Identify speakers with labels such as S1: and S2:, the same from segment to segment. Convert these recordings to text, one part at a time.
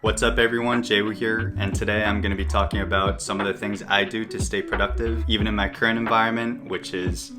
S1: What's up everyone, Jaywoo here, and today I'm going to be talking about some of the things I do to stay productive, even in my current environment, which is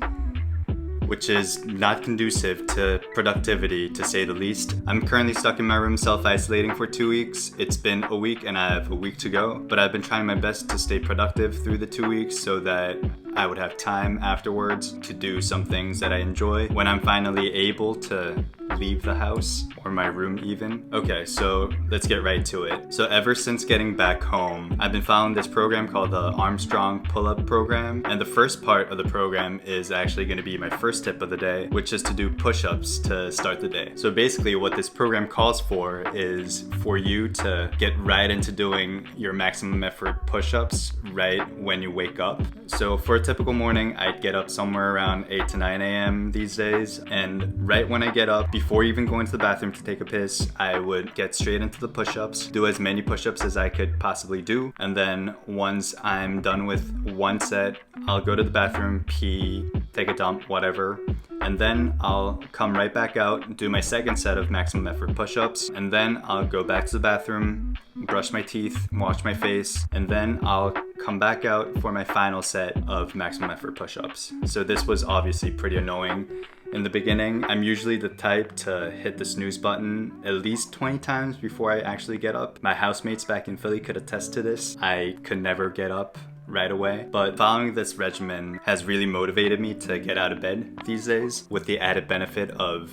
S1: not conducive to productivity, to say the least. I'm currently stuck in my room self-isolating for 2 weeks. It's been a week and I have a week to go, but I've been trying my best to stay productive through the 2 weeks so that I would have time afterwards to do some things that I enjoy when I'm finally able to leave the house, or my room even. Okay, so let's get right to it. So ever since getting back home, I've been following this program called the Armstrong Pull-Up Program, and the first part of the program is actually going to be my first tip of the day, which is to do push-ups to start the day. So basically what this program calls for is for you to get right into doing your maximum effort push-ups right when you wake up. So for a typical morning, I'd get up somewhere around 8 to 9 a.m. these days, and right when I get up, before even going to the bathroom to take a piss, I would get straight into the push-ups, do as many push-ups as I could possibly do, and then once I'm done with one set, I'll go to the bathroom, pee, take a dump, whatever, and then I'll come right back out, do my second set of maximum effort push-ups, and then I'll go back to the bathroom, brush my teeth, wash my face, and then I'll come back out for my final set of maximum effort push-ups. So this was obviously pretty annoying in the beginning. I'm usually the type to hit the snooze button at least 20 times before I actually get up. My housemates back in Philly could attest to this. I could never get up right away, but following this regimen has really motivated me to get out of bed these days, with the added benefit of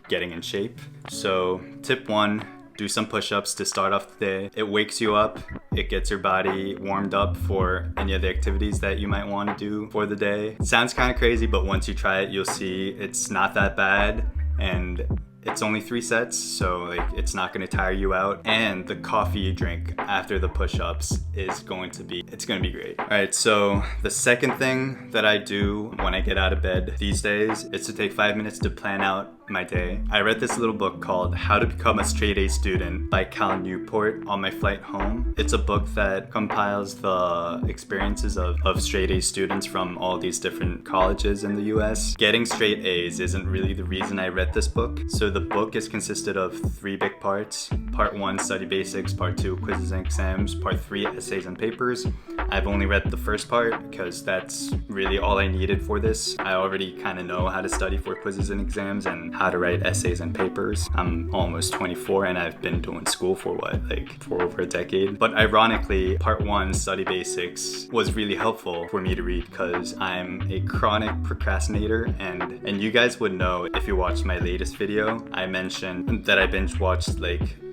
S1: getting in shape. So tip 1, do some push-ups to start off the day. It wakes you up, it gets your body warmed up for any of the activities that you might want to do for the day. It sounds kind of crazy, but once you try it, you'll see it's not that bad, and it's only 3 sets, so it's not going to tire you out, and the coffee you drink after the push-ups is going to be great. Alright, so the second thing that I do when I get out of bed these days is to take 5 minutes to plan out my day. I read this little book called How to Become a Straight A Student by Cal Newport on my flight home. It's a book that compiles the experiences of straight A students from all these different colleges in the US. Getting straight A's isn't really the reason I read this book. So the book is consisted of 3 big parts. Part 1, study basics. Part 2, quizzes and exams. Part 3, essays and papers. I've only read the first part because that's really all I needed for this. I already kind of know how to study for quizzes and exams and how to write essays and papers. I'm almost 24 and I've been doing school for for over a decade. But ironically, part 1, study basics, was really helpful for me to read because I'm a chronic procrastinator, and you guys would know if you watched my latest video. I mentioned that I binge watched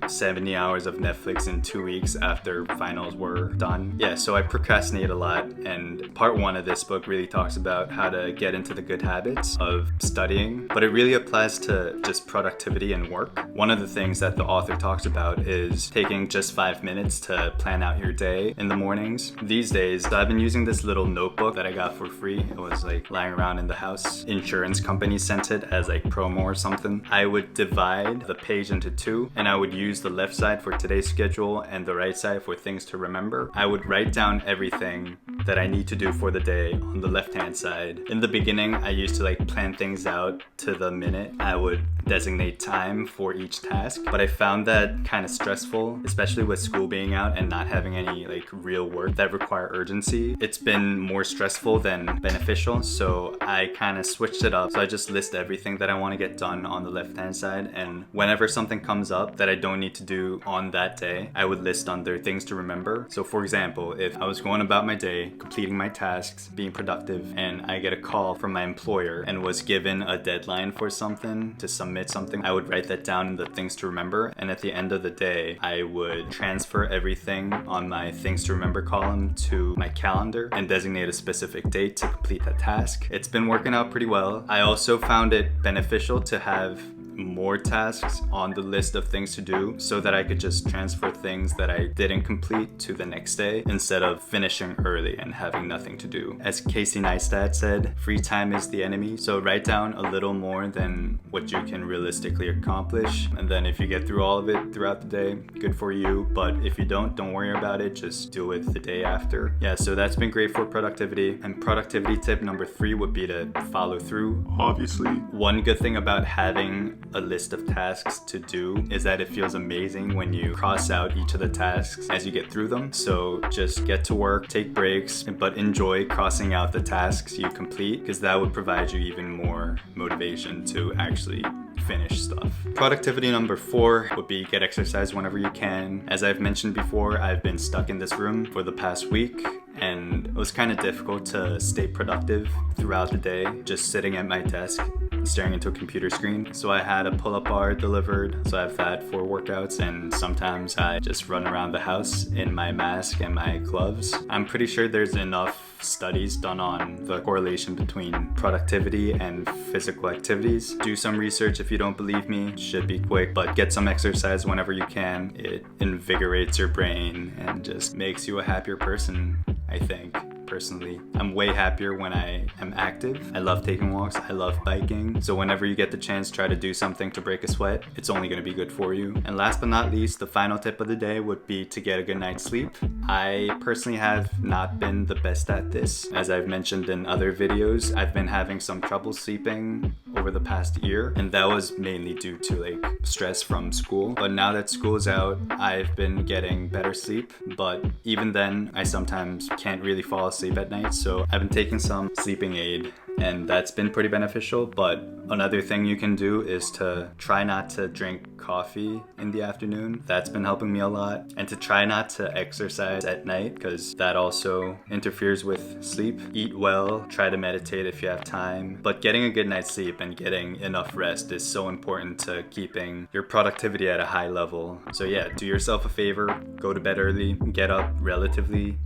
S1: 70 hours of Netflix in 2 weeks after finals were done. Yeah, so I procrastinate a lot, and part 1 of this book really talks about how to get into the good habits of studying, but it really applies to just productivity and work. One of the things that the author talks about is taking just 5 minutes to plan out your day in the mornings. These days, I've been using this little notebook that I got for free. It was lying around in the house. Insurance company sent it as promo or something. I would divide the page into 2, and I would use the left side for today's schedule and the right side for things to remember. I would write down everything that I need to do for the day on the left-hand side. In the beginning, I used to plan things out to the minute. I would designate time for each task, but I found that kind of stressful, especially with school being out and not having any real work that require urgency. It's been more stressful than beneficial, so I kind of switched it up. So I just list everything that I want to get done on the left-hand side, and whenever something comes up that I don't need to do on that day, I would list under things to remember. So for example, if I was going about my day, completing my tasks, being productive, and I get a call from my employer and was given a deadline for something, to submit something, I would write that down in the things to remember, and at the end of the day, I would transfer everything on my things to remember column to my calendar and designate a specific date to complete that task. It's been working out pretty well. I also found it beneficial to have more tasks on the list of things to do so that I could just transfer things that I didn't complete to the next day instead of finishing early and having nothing to do. As Casey Neistat said, free time is the enemy. So write down a little more than what you can realistically accomplish, and then if you get through all of it throughout the day, good for you. But if you don't worry about it, just do it the day after. Yeah, so that's been great for productivity. And productivity tip number 3 would be to follow through, obviously. One good thing about having a list of tasks to do is that it feels amazing when you cross out each of the tasks as you get through them. So just get to work, take breaks, but enjoy crossing out the tasks you complete, because that would provide you even more motivation to actually finish stuff. Productivity number 4 would be get exercise whenever you can. As I've mentioned before, I've been stuck in this room for the past week, and it was kind of difficult to stay productive throughout the day, just sitting at my desk staring into a computer screen. So I had a pull-up bar delivered, so I have that for workouts, and sometimes I just run around the house in my mask and my gloves. I'm pretty sure there's enough studies done on the correlation between productivity and physical activities. Do some research if you don't believe me. It should be quick, but get some exercise whenever you can. It invigorates your brain and just makes you a happier person, I think. Personally, I'm way happier when I am active. I love taking walks, I love biking. So whenever you get the chance, try to do something to break a sweat. It's only gonna be good for you. And last but not least, the final tip of the day would be to get a good night's sleep. I personally have not been the best at this. As I've mentioned in other videos, I've been having some trouble sleeping over the past year, and that was mainly due to like stress from school. But now that school's out, I've been getting better sleep, but even then, I sometimes can't really fall asleep at night, so I've been taking some sleeping aid, and that's been pretty beneficial. But another thing you can do is to try not to drink coffee in the afternoon. That's been helping me a lot. And to try not to exercise at night, because that also interferes with sleep. Eat well, try to meditate if you have time. But getting a good night's sleep and getting enough rest is so important to keeping your productivity at a high level. So yeah, do yourself a favor, go to bed early, get up relatively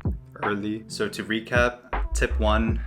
S1: early. So to recap, tip 1,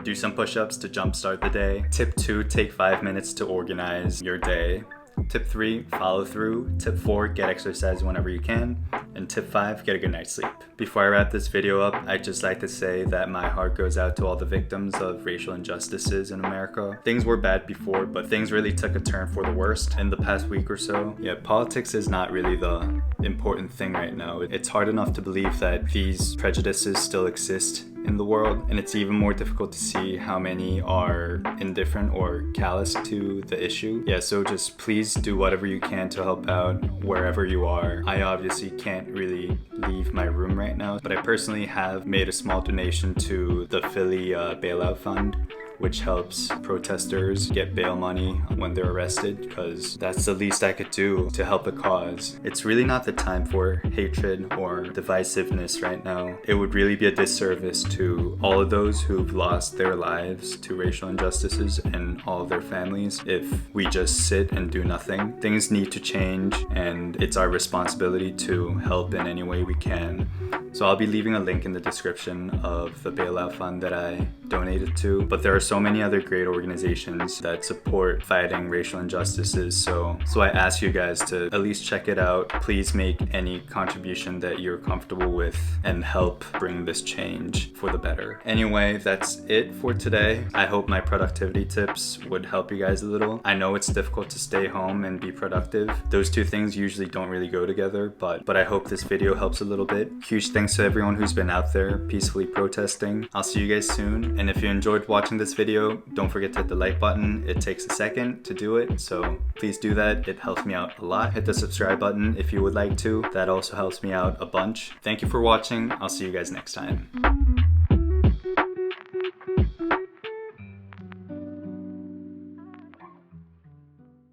S1: do some push-ups to jumpstart the day. Tip 2, take 5 minutes to organize your day. Tip 3, follow through. Tip 4, get exercise whenever you can. And tip 5, get a good night's sleep. Before I wrap this video up, I'd just like to say that my heart goes out to all the victims of racial injustices in America. Things were bad before, but things really took a turn for the worst in the past week or so. Yeah, politics is not really the important thing right now. It's hard enough to believe that these prejudices still exist in the world, and it's even more difficult to see how many are indifferent or callous to the issue. Yeah, so just please do whatever you can to help out wherever you are. I obviously can't really leave my room right now, but I personally have made a small donation to the Philly bailout fund, which helps protesters get bail money when they're arrested, because that's the least I could do to help the cause. It's really not the time for hatred or divisiveness right now. It would really be a disservice to all of those who've lost their lives to racial injustices and all of their families if we just sit and do nothing. Things need to change, and it's our responsibility to help in any way we can. So I'll be leaving a link in the description of the bailout fund that I donated to, but there are so many other great organizations that support fighting racial injustices, so I ask you guys to at least check it out. Please make any contribution that you're comfortable with and help bring this change for the better. Anyway, that's it for today. I hope my productivity tips would help you guys a little. I know it's difficult to stay home and be productive. Those two things usually don't really go together, but I hope this video helps a little bit. Huge thanks to everyone who's been out there peacefully protesting. I'll see you guys soon, and if you enjoyed watching this video, don't forget to hit the like button. It takes a second to do it, so please do that. It helps me out a lot. Hit the subscribe button if you would like to. That also helps me out a bunch. Thank you for watching. I'll see you guys next time.